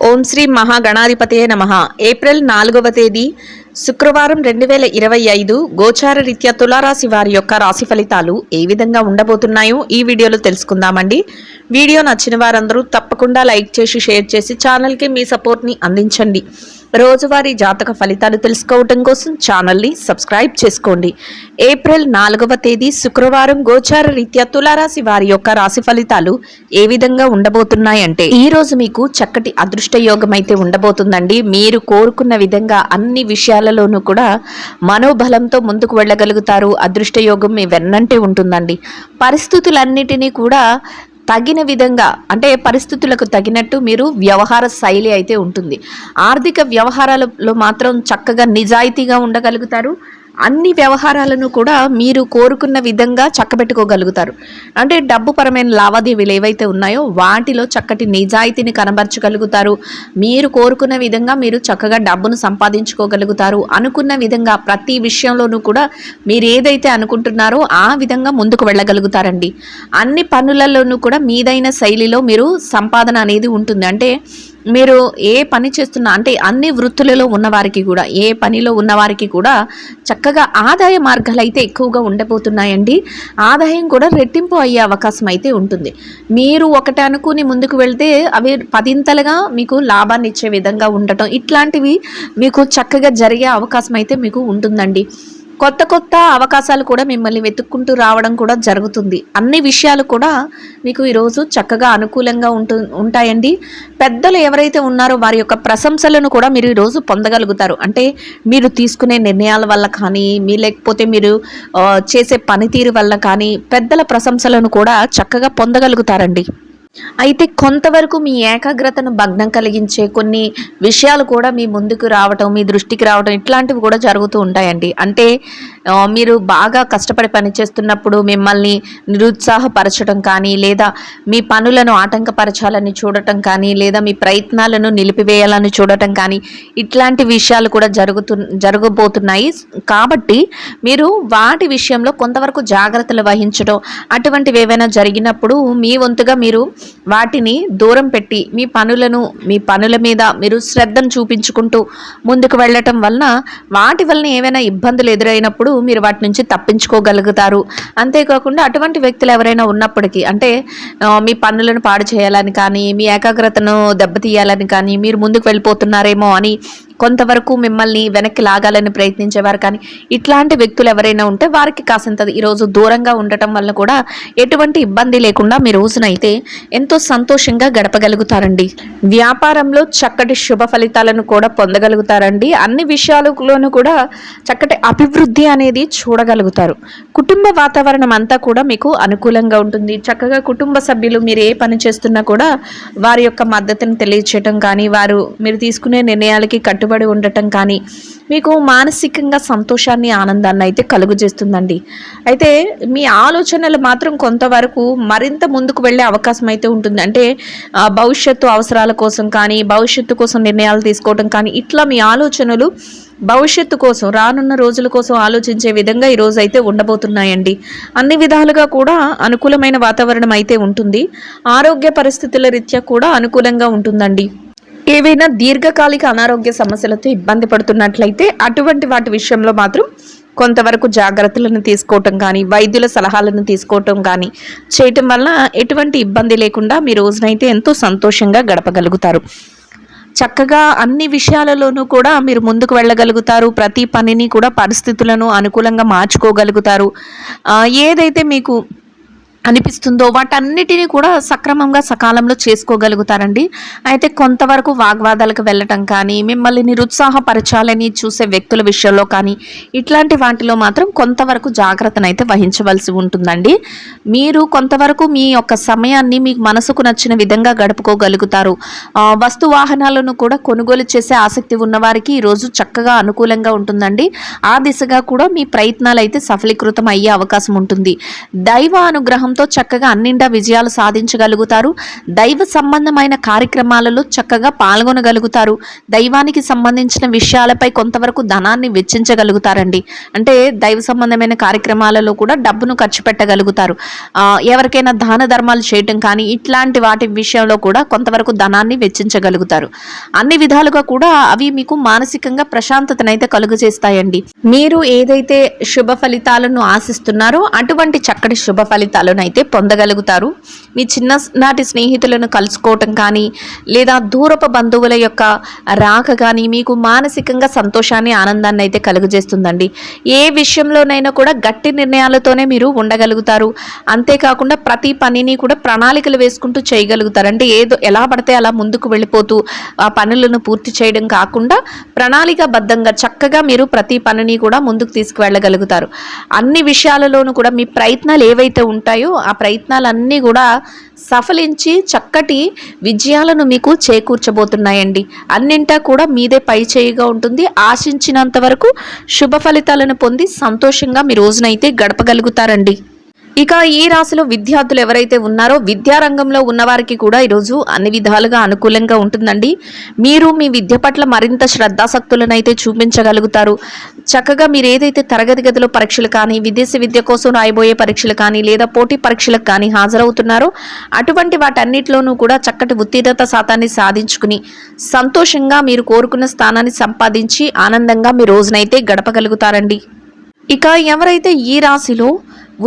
ఓం శ్రీ మహాగణాధిపతయే నమః. ఏప్రిల్ 4వ తేదీ శుక్రవారం 2025 గోచార రీత్యా తులారాశి వారి యొక్క రాశి ఫలితాలు ఏ విధంగా ఉండబోతున్నాయో ఈ వీడియోలో తెలుసుకుందామండి. వీడియో నచ్చిన వారందరూ తప్పకుండా లైక్ చేసి షేర్ చేసి ఛానల్కి మీ సపోర్ట్ని అందించండి. రోజువారీ జాతక ఫలితాలు తెలుసుకోవడం కోసం ఛానల్ని సబ్స్క్రైబ్ చేసుకోండి. ఏప్రిల్ 4వ తేదీ శుక్రవారం గోచార రీత్యా తులారాశి వారి యొక్క రాశి ఫలితాలు ఏ విధంగా ఉండబోతున్నాయంటే, ఈ రోజు మీకు చక్కటి అదృష్ట యోగం అయితే ఉండబోతుందండి. మీరు కోరుకున్న విధంగా అన్ని విషయాలలోనూ కూడా మనోబలంతో ముందుకు వెళ్ళగలుగుతారు. అదృష్ట యోగం మీ వెన్నంటే ఉంటుందండి. పరిస్థితులన్నిటినీ కూడా తగిన విధంగా, అంటే పరిస్థితులకు తగినట్టు మీరు వ్యవహార శైలి అయితే ఉంటుంది. ఆర్థిక వ్యవహారాలలో మాత్రం చక్కగా నిజాయితీగా ఉండగలుగుతారు. అన్ని వ్యవహారాలను కూడా మీరు కోరుకున్న విధంగా చక్కబెట్టుకోగలుగుతారు. అంటే డబ్బు పరమైన లావాదేవీలు ఏవైతే ఉన్నాయో వాటిలో చక్కటి నిజాయితీని కనబరచగలుగుతారు. మీరు కోరుకున్న విధంగా మీరు చక్కగా డబ్బును సంపాదించుకోగలుగుతారు. అనుకున్న విధంగా ప్రతి విషయంలోనూ కూడా మీరు ఏదైతే అనుకుంటున్నారో ఆ విధంగా ముందుకు వెళ్ళగలుగుతారండి. అన్ని పనులలోనూ కూడా మీదైన శైలిలో మీరు సంపాదన అనేది ఉంటుంది. అంటే మీరు ఏ పని చేస్తున్నా, అంటే అన్ని వృత్తులలో ఉన్నవారికి కూడా, ఏ పనిలో ఉన్నవారికి కూడా చక్కగా ఆదాయ మార్గాలు అయితే ఎక్కువగా ఉండబోతున్నాయండి. ఆదాయం కూడా రెట్టింపు అయ్యే అవకాశం అయితే ఉంటుంది. మీరు ఒకటి అనుకుని ముందుకు వెళ్తే అవి పదింతలుగా మీకు లాభాన్ని ఇచ్చే విధంగా ఉండటం, ఇట్లాంటివి మీకు చక్కగా జరిగే అవకాశం అయితే మీకు ఉంటుందండి. కొత్త కొత్త అవకాశాలు కూడా మిమ్మల్ని వెతుక్కుంటూ రావడం కూడా జరుగుతుంది. అన్ని విషయాలు కూడా మీకు ఈరోజు చక్కగా అనుకూలంగా ఉంటాయండి. పెద్దలు ఎవరైతే ఉన్నారో వారి యొక్క ప్రశంసలను కూడా మీరు ఈరోజు పొందగలుగుతారు. అంటే మీరు తీసుకునే నిర్ణయాల వల్ల కానీ, లేకపోతే మీరు చేసే పనితీరు వల్ల కానీ పెద్దల ప్రశంసలను కూడా చక్కగా పొందగలుగుతారండి. అయితే కొంతవరకు మీ ఏకాగ్రతను భగ్నం కలిగించే కొన్ని విషయాలు కూడా మీ ముందుకు రావటం, మీ దృష్టికి రావటం, ఇట్లాంటివి కూడా జరుగుతూ ఉంటాయండి. అంటే మీరు బాగా కష్టపడి పనిచేస్తున్నప్పుడు మిమ్మల్ని నిరుత్సాహపరచడం కానీ, లేదా మీ పనులను ఆటంకపరచాలని చూడటం కానీ, లేదా మీ ప్రయత్నాలను నిలిపివేయాలని చూడటం కానీ, ఇట్లాంటి విషయాలు కూడా జరగబోతున్నాయి. కాబట్టి మీరు వాటి విషయంలో కొంతవరకు జాగ్రత్తలు వహించడం, అటువంటివి ఏవైనా జరిగినప్పుడు మీ వంతుగా మీరు వాటిని దూరం పెట్టి మీ పనుల మీద మీరు శ్రద్ధను చూపించుకుంటూ ముందుకు వెళ్ళటం వలన వాటి వలన ఏవైనా ఇబ్బందులు ఎదురైనప్పుడు మీరు వాటి నుంచి తప్పించుకోగలుగుతారు. అంతేకాకుండా అటువంటి వ్యక్తులు ఎవరైనా ఉన్నప్పటికీ, అంటే మీ పనులను పాడు చేయాలని కానీ, మీ ఏకాగ్రతను దెబ్బతీయాలని కానీ, మీరు ముందుకు వెళ్ళిపోతున్నారేమో అని కొంతవరకు మిమ్మల్ని వెనక్కి లాగాలని ప్రయత్నించేవారు కానీ, ఇట్లాంటి వ్యక్తులు ఎవరైనా ఉంటే వారికి కాసింత ఈరోజు దూరంగా ఉండటం వల్ల కూడా ఎటువంటి ఇబ్బంది లేకుండా మీ రోజునైతే ఎంతో సంతోషంగా గడపగలుగుతారండి. వ్యాపారంలో చక్కటి శుభ ఫలితాలను కూడా పొందగలుగుతారండి. అన్ని విషయాలలోనూ కూడా చక్కటి అభివృద్ధి అనేది చూడగలుగుతారు. కుటుంబ వాతావరణం అంతా కూడా మీకు అనుకూలంగా ఉంటుంది. చక్కగా కుటుంబ సభ్యులు మీరు ఏ పని చేస్తున్నా కూడా వారి యొక్క మద్దతును తెలియచేయటం కానీ, మీరు తీసుకునే నిర్ణయాలకి కట్టుబడి ఉండటం కానీ మీకు మానసికంగా సంతోషాన్ని, ఆనందాన్ని అయితే కలుగజేస్తుందండి. అయితే మీ ఆలోచనలు మాత్రం కొంతవరకు మరింత ముందుకు వెళ్ళే అవకాశం అయితే ఉంటుంది. అంటే భవిష్యత్తు అవసరాల కోసం కానీ, భవిష్యత్తు కోసం నిర్ణయాలు తీసుకోవడం కానీ, ఇట్లా మీ ఆలోచనలు భవిష్యత్తు కోసం, రానున్న రోజుల కోసం ఆలోచించే విధంగా ఈ రోజు అయితే ఉండబోతున్నాయండి. అన్ని విధాలుగా కూడా అనుకూలమైన వాతావరణం అయితే ఉంటుంది. ఆరోగ్య పరిస్థితుల రీత్యా కూడా అనుకూలంగా ఉంటుందండి. ఏవైనా దీర్ఘకాలిక అనారోగ్య సమస్యలతో ఇబ్బంది పడుతున్నట్లయితే అటువంటి వాటి విషయంలో మాత్రం కొంతవరకు జాగ్రత్తలను తీసుకోవటం కానీ, వైద్యుల సలహాలను తీసుకోవటం కానీ చేయటం వల్ల ఎటువంటి ఇబ్బంది లేకుండా మీ రోజునైతే ఎంతో సంతోషంగా గడపగలుగుతారు. చక్కగా అన్ని విషయాలలోనూ కూడా మీరు ముందుకు వెళ్ళగలుగుతారు. ప్రతి పనిని కూడా పరిస్థితులను అనుకూలంగా మార్చుకోగలుగుతారు. ఏదైతే మీకు అనిపిస్తుందో వాటన్నిటినీ కూడా సక్రమంగా సకాలంలో చేసుకోగలుగుతారండి. అయితే కొంతవరకు వాగ్వాదాలకు వెళ్ళటం కానీ, మిమ్మల్ని నిరుత్సాహపరచాలని చూసే వ్యక్తుల విషయంలో కానీ, ఇట్లాంటి వాటిలో మాత్రం కొంతవరకు జాగ్రత్తనైతే వహించవలసి ఉంటుందండి. మీరు కొంతవరకు మీ యొక్క సమయాన్ని మీకు మనసుకు నచ్చిన విధంగా గడుపుకోగలుగుతారు. వస్తు వాహనాలను కూడా కొనుగోలు చేసే ఆసక్తి ఉన్నవారికి ఈరోజు చక్కగా అనుకూలంగా ఉంటుందండి. ఆ దిశగా కూడా మీ ప్రయత్నాలు అయితే సఫలీకృతం అయ్యే అవకాశం ఉంటుంది. దైవ అనుగ్రహం ఉత్సాహంతో చక్కగా అన్నింటా విజయాలు సాధించగలుగుతారు. దైవ సంబంధమైన కార్యక్రమాలలో చక్కగా పాల్గొనగలుగుతారు. దైవానికి సంబంధించిన విషయాలపై కొంతవరకు ధనాన్ని వెచ్చించగలుగుతారండి. అంటే దైవ సంబంధమైన కార్యక్రమాలలో కూడా డబ్బును ఖర్చు పెట్టగలుగుతారు. ఎవరికైనా దాన ధర్మాలు చేయటం కానీ ఇట్లాంటి వాటి విషయంలో కూడా కొంతవరకు ధనాన్ని వెచ్చించగలుగుతారు. అన్ని విధాలుగా కూడా అవి మీకు మానసికంగా ప్రశాంతతనైతే కలుగజేస్తాయండి. మీరు ఏదైతే శుభ ఫలితాలను ఆశిస్తున్నారో అటువంటి చక్కటి శుభ ఫలితాలను అయితే పొందగలుగుతారు. మీ చిన్ననాటి స్నేహితులను కలుసుకోవటం కానీ లేదా దూరపు బంధువుల యొక్క రాక కానీ మీకు మానసికంగా సంతోషాన్ని ఆనందాన్ని అయితే కలుగజేస్తుందండి. ఏ విషయంలోనైనా కూడా గట్టి నిర్ణయాలతోనే మీరు ఉండగలుగుతారు. అంతేకాకుండా ప్రతి పనిని కూడా ప్రణాళికలు వేసుకుంటూ చేయగలుగుతారు. అంటే ఏదో ఎలా పడితే అలా ముందుకు వెళ్ళిపోతూ ఆ పనులను పూర్తి చేయడం కాకుండా ప్రణాళికాబద్ధంగా చక్కగా మీరు ప్రతి పనిని కూడా ముందుకు తీసుకువెళ్ళగలుగుతారు. అన్ని విషయాలలోనూ కూడా మీ ప్రయత్నాలు ఏవైతే ఉంటాయో ఆ ప్రయత్నాలన్నీ కూడా సఫలించి చక్కటి విజయాలను మీకు చేకూర్చబోతున్నాయండి. అన్నింటా కూడా మీదే పై చేయిగా ఉంటుంది. ఆశించినంత వరకు శుభ ఫలితాలను పొంది సంతోషంగా మీ రోజునైతే గడపగలుగుతారండి. ఇక ఈ రాశిలో విద్యార్థులు ఎవరైతే ఉన్నారో విద్యారంగంలో ఉన్నవారికి కూడా ఈరోజు అన్ని విధాలుగా అనుకూలంగా ఉంటుందండి. మీరు మీ విద్య పట్ల మరింత శ్రద్ధాసక్తులను అయితే చూపించగలుగుతారు. చక్కగా మీరు ఏదైతే తరగతి గదిలో పరీక్షలు కానీ విదేశీ విద్య కోసం రాయబోయే పరీక్షలు కానీ లేదా పోటీ పరీక్షలకు కానీ హాజరవుతున్నారో అటువంటి వాటన్నిటిలోనూ కూడా చక్కటి ఉత్తీర్ణత శాతాన్ని సాధించుకుని సంతోషంగా మీరు కోరుకున్న స్థానాన్ని సంపాదించి ఆనందంగా మీ రోజునైతే గడపగలుగుతారండి. ఇక ఎవరైతే ఈ రాశిలో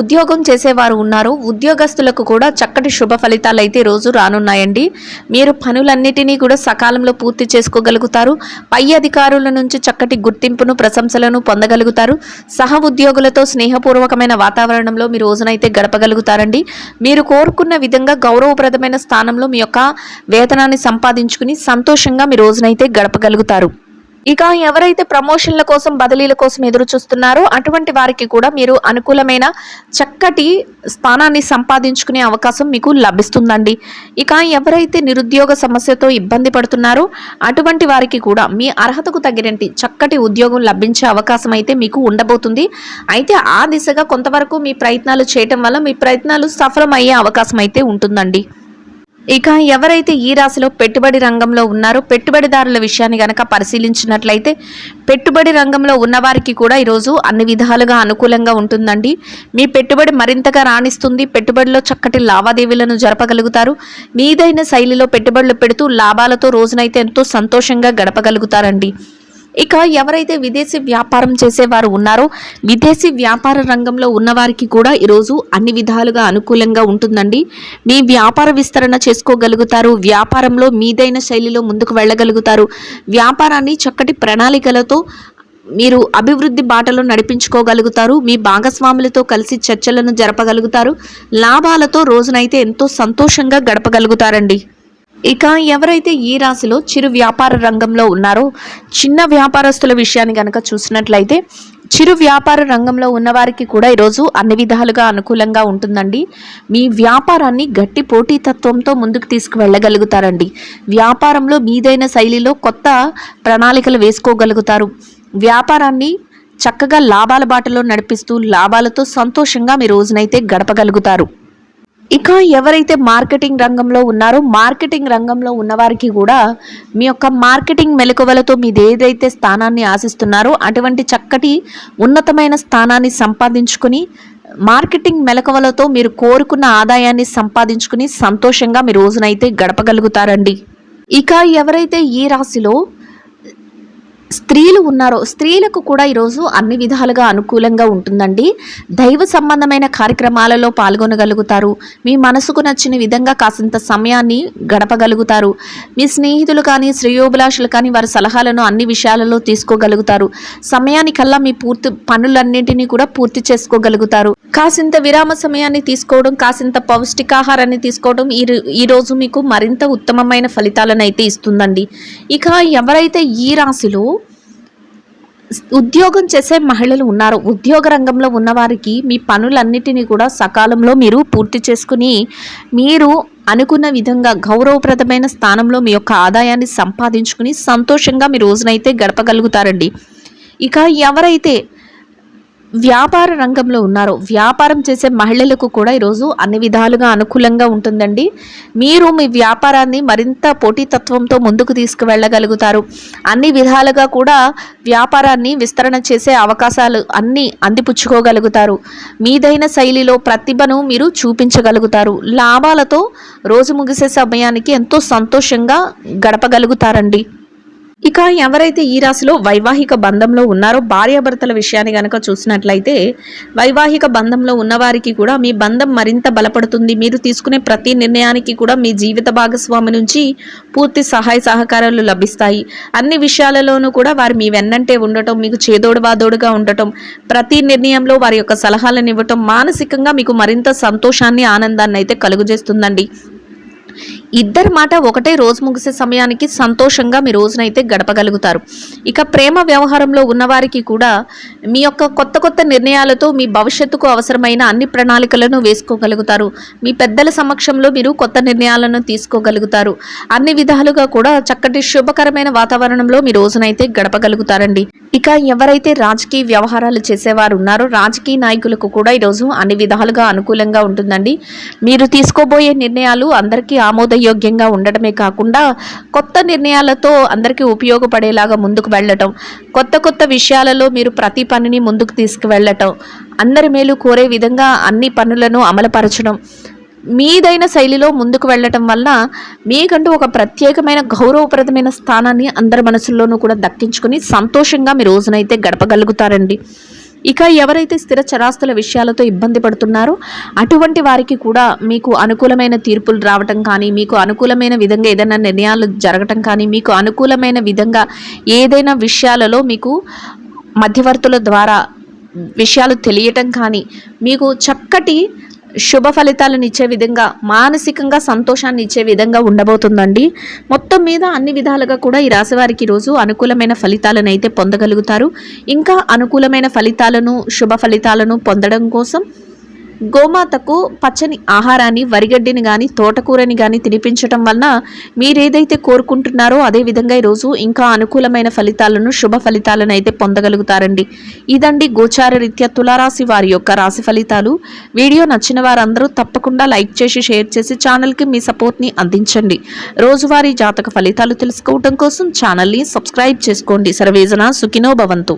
ఉద్యోగం చేసేవారు ఉన్నారో ఉద్యోగస్తులకు కూడా చక్కటి శుభ ఫలితాలు అయితే రోజు రానున్నాయండి. మీరు పనులన్నిటినీ కూడా సకాలంలో పూర్తి చేసుకోగలుగుతారు. పై అధికారుల నుంచి చక్కటి గుర్తింపును ప్రశంసలను పొందగలుగుతారు. సహ ఉద్యోగులతో స్నేహపూర్వకమైన వాతావరణంలో మీ రోజునైతే గడపగలుగుతారండి. మీరు కోరుకున్న విధంగా గౌరవప్రదమైన స్థానంలో మీ యొక్క వేతనాన్ని సంపాదించుకుని సంతోషంగా మీ రోజునైతే గడపగలుగుతారు. ఇక ఎవరైతే ప్రమోషన్ల కోసం బదిలీల కోసం ఎదురు చూస్తున్నారో అటువంటి వారికి కూడా మీరు అనుకూలమైన చక్కటి స్థానాన్ని సంపాదించుకునే అవకాశం మీకు లభిస్తుందండి. ఇక ఎవరైతే నిరుద్యోగ సమస్యతో ఇబ్బంది పడుతున్నారో అటువంటి వారికి కూడా మీ అర్హతకు తగినట్టి చక్కటి ఉద్యోగం లభించే అవకాశం అయితే మీకు ఉండబోతుంది. అయితే ఆ దిశగా కొంతవరకు మీ ప్రయత్నాలు చేయటం వల్ల మీ ప్రయత్నాలు సఫలమయ్యే అవకాశం అయితే ఉంటుందండి. ఇక ఎవరైతే ఈ రాశిలో పెట్టుబడి రంగంలో ఉన్నారో పెట్టుబడిదారుల విషయాన్ని గనక పరిశీలించినట్లయితే పెట్టుబడి రంగంలో ఉన్నవారికి కూడా ఈరోజు అన్ని విధాలుగా అనుకూలంగా ఉంటుందండి. మీ పెట్టుబడి మరింతగా రాణిస్తుంది. పెట్టుబడిలో చక్కటి లావాదేవీలను జరపగలుగుతారు. మీదైన శైలిలో పెట్టుబడులు పెడుతూ లాభాలతో రోజునైతే ఎంతో సంతోషంగా గడపగలుగుతారండి. ఇక ఎవరైతే విదేశీ వ్యాపారం చేసేవారు ఉన్నారో విదేశీ వ్యాపార రంగంలో ఉన్నవారికి కూడా ఈరోజు అన్ని విధాలుగా అనుకూలంగా ఉంటుందండి. మీ వ్యాపార విస్తరణ చేసుకోగలుగుతారు. వ్యాపారంలో మీదైన శైలిలో ముందుకు వెళ్ళగలుగుతారు. వ్యాపారాన్ని చక్కటి ప్రణాళికలతో మీరు అభివృద్ధి బాటలో నడిపించుకోగలుగుతారు. మీ భాగస్వాములతో కలిసి చర్చలను జరపగలుగుతారు. లాభాలతో రోజునైతే ఎంతో సంతోషంగా గడపగలుగుతారండి. ఇక ఎవరైతే ఈ రాశిలో చిరు వ్యాపార రంగంలో ఉన్నారో చిన్న వ్యాపారస్తుల విషయాన్ని కనుక చూసినట్లయితే చిరు వ్యాపార రంగంలో ఉన్నవారికి కూడా ఈరోజు అన్ని విధాలుగా అనుకూలంగా ఉంటుందండి. మీ వ్యాపారాన్ని గట్టి పోటీతత్వంతో ముందుకు తీసుకువెళ్ళగలుగుతారండి. వ్యాపారంలో మీదైన శైలిలో కొత్త ప్రణాళికలు వేసుకోగలుగుతారు. వ్యాపారాన్ని చక్కగా లాభాల బాటలో నడిపిస్తూ లాభాలతో సంతోషంగా మీ రోజునైతే గడపగలుగుతారు. ఇక ఎవరైతే మార్కెటింగ్ రంగంలో ఉన్నారో మార్కెటింగ్ రంగంలో ఉన్నవారికి కూడా మీ యొక్క మార్కెటింగ్ మెలకువలతో మీరు ఏదైతే స్థానాన్ని ఆశిస్తున్నారో అటువంటి చక్కటి ఉన్నతమైన స్థానాన్ని సంపాదించుకుని మార్కెటింగ్ మెలకువలతో మీరు కోరుకున్న ఆదాయాన్ని సంపాదించుకుని సంతోషంగా మీ రోజునైతే గడపగలుగుతారండి. ఇక ఎవరైతే ఈ రాశిలో స్త్రీలు ఉన్నారో స్త్రీలకు కూడా ఈరోజు అన్ని విధాలుగా అనుకూలంగా ఉంటుందండి. దైవ సంబంధమైన కార్యక్రమాలలో పాల్గొనగలుగుతారు. మీ మనసుకు నచ్చిన విధంగా కాసింత సమయాన్ని గడపగలుగుతారు. మీ స్నేహితులు కానీ శ్రేయోభిలాషులు కానీ వారి సలహాలను అన్ని విషయాలలో తీసుకోగలుగుతారు. సమయానికల్లా మీ పనులన్నింటినీ కూడా పూర్తి చేసుకోగలుగుతారు. కాసింత విరామ సమయాన్ని తీసుకోవడం కాసింత పౌష్టికాహారాన్ని తీసుకోవడం ఈరోజు మీకు మరింత ఉత్తమమైన ఫలితాలను అయితే ఇస్తుందండి. ఇక ఎవరైతే ఈ రాశిలో ఉద్యోగం చేసే మహిళలు ఉన్నారో ఉద్యోగ రంగంలో ఉన్నవారికి మీ పనులన్నిటినీ కూడా సకాలంలో మీరు పూర్తి చేసుకుని మీరు అనుకున్న విధంగా గౌరవప్రదమైన స్థానంలో మీ యొక్క ఆదాయాన్ని సంపాదించుకుని సంతోషంగా మీ రోజునైతే గడపగలుగుతారండి. ఇక ఎవరైతే వ్యాపార రంగంలో ఉన్నారో వ్యాపారం చేసే మహిళలకు కూడా ఈరోజు అన్ని విధాలుగా అనుకూలంగా ఉంటుందండి. మీరు మీ వ్యాపారాన్ని మరింత పోటీతత్వంతో ముందుకు తీసుకువెళ్ళగలుగుతారు. అన్ని విధాలుగా కూడా వ్యాపారాన్ని విస్తరణ చేసే అవకాశాలు అన్నీ అందిపుచ్చుకోగలుగుతారు. మీదైన శైలిలో ప్రతిభను మీరు చూపించగలుగుతారు. లాభాలతో రోజు ముగిసే సమయానికి ఎంతో సంతోషంగా గడపగలుగుతారండి. ఇక ఎవరైతే ఈ రాశిలో వైవాహిక బంధంలో ఉన్నారో భార్యాభర్తల విషయాన్ని గనక చూసినట్లయితే వైవాహిక బంధంలో ఉన్నవారికి కూడా మీ బంధం మరింత బలపడుతుంది. మీరు తీసుకునే ప్రతి నిర్ణయానికి కూడా మీ జీవిత భాగస్వామి నుంచి పూర్తి సహాయ సహకారాలు లభిస్తాయి. అన్ని విషయాలలోనూ కూడా వారు మీ వెన్నంటే ఉండటం, మీకు చేదోడు వాదోడుగా ఉండటం, ప్రతి నిర్ణయంలో వారి యొక్క సలహాలను ఇవ్వటం మానసికంగా మీకు మరింత సంతోషాన్ని ఆనందాన్ని అయితే కలుగజేస్తుందండి. ఇద్దరి మాట ఒకటే రోజు ముగిసే సమయానికి సంతోషంగా మీ రోజునైతే గడపగలుగుతారు. ఇక ప్రేమ వ్యవహారంలో ఉన్నవారికి కూడా మీ యొక్క కొత్త కొత్త నిర్ణయాలతో మీ భవిష్యత్తుకు అవసరమైన అన్ని ప్రణాళికలను వేసుకోగలుగుతారు. మీ పెద్దల సమక్షంలో మీరు కొత్త నిర్ణయాలను తీసుకోగలుగుతారు. అన్ని విధాలుగా కూడా చక్కటి శుభకరమైన వాతావరణంలో మీ రోజునైతే గడపగలుగుతారండి. ఇక ఎవరైతే రాజకీయ వ్యవహారాలు చేసేవారు ఉన్నారో రాజకీయ నాయకులకు కూడా ఈరోజు అన్ని విధాలుగా అనుకూలంగా ఉంటుందండి. మీరు తీసుకోబోయే నిర్ణయాలు అందరికీ ఆమోదయోగ్యంగా ఉండడమే కాకుండా కొత్త నిర్ణయాలతో అందరికీ ఉపయోగపడేలాగా ముందుకు వెళ్ళటం, కొత్త కొత్త విషయాలలో మీరు ప్రతి పనిని ముందుకు తీసుకువెళ్ళటం, అందరి మేలు కోరే విధంగా అన్ని పనులను అమలుపరచడం, మీదైన శైలిలో ముందుకు వెళ్ళటం వల్ల మీకంటూ ఒక ప్రత్యేకమైన గౌరవప్రదమైన స్థానాన్ని అందరి మనసుల్లోనూ కూడా దక్కించుకుని సంతోషంగా మీ రోజునైతే గడపగలుగుతారండి. ఇక ఎవరైతే స్థిర చరాస్తుల విషయాలతో ఇబ్బంది పడుతున్నారో అటువంటి వారికి కూడా మీకు అనుకూలమైన తీర్పులు రావటం కానీ, మీకు అనుకూలమైన విధంగా ఏదైనా నిర్ణయాలు జరగటం కానీ, మీకు అనుకూలమైన విధంగా ఏదైనా విషయాలలో మీకు మధ్యవర్తుల ద్వారా విషయాలు తెలియటం కానీ, మీకు చక్కటి శుభ ఫలితాలను ఇచ్చే విధంగా మానసికంగా సంతోషాన్ని ఇచ్చే విధంగా ఉండబోతుందండి. మొత్తం మీద అన్ని విధాలుగా కూడా ఈ రాశి వారికి ఈరోజు అనుకూలమైన ఫలితాలను అయితే పొందగలుగుతారు. ఇంకా అనుకూలమైన ఫలితాలను శుభ ఫలితాలను పొందడం కోసం గోమాతకు పచ్చని ఆహారాన్ని, వరిగడ్డిని కానీ తోటకూరని కానీ తినిపించడం వలన మీరేదైతే కోరుకుంటున్నారో అదేవిధంగా ఈరోజు ఇంకా అనుకూలమైన ఫలితాలను శుభ ఫలితాలను అయితే పొందగలుగుతారండి. ఇదండి గోచార రీత్యా తులారాశి వారి యొక్క రాశి ఫలితాలు. వీడియో నచ్చిన వారందరూ తప్పకుండా లైక్ చేసి షేర్ చేసి ఛానల్కి మీ సపోర్ట్ని అందించండి. రోజువారీ జాతక ఫలితాలు తెలుసుకోవడం కోసం ఛానల్ని సబ్స్క్రైబ్ చేసుకోండి. సర్వేజన సుఖినో భవంతు.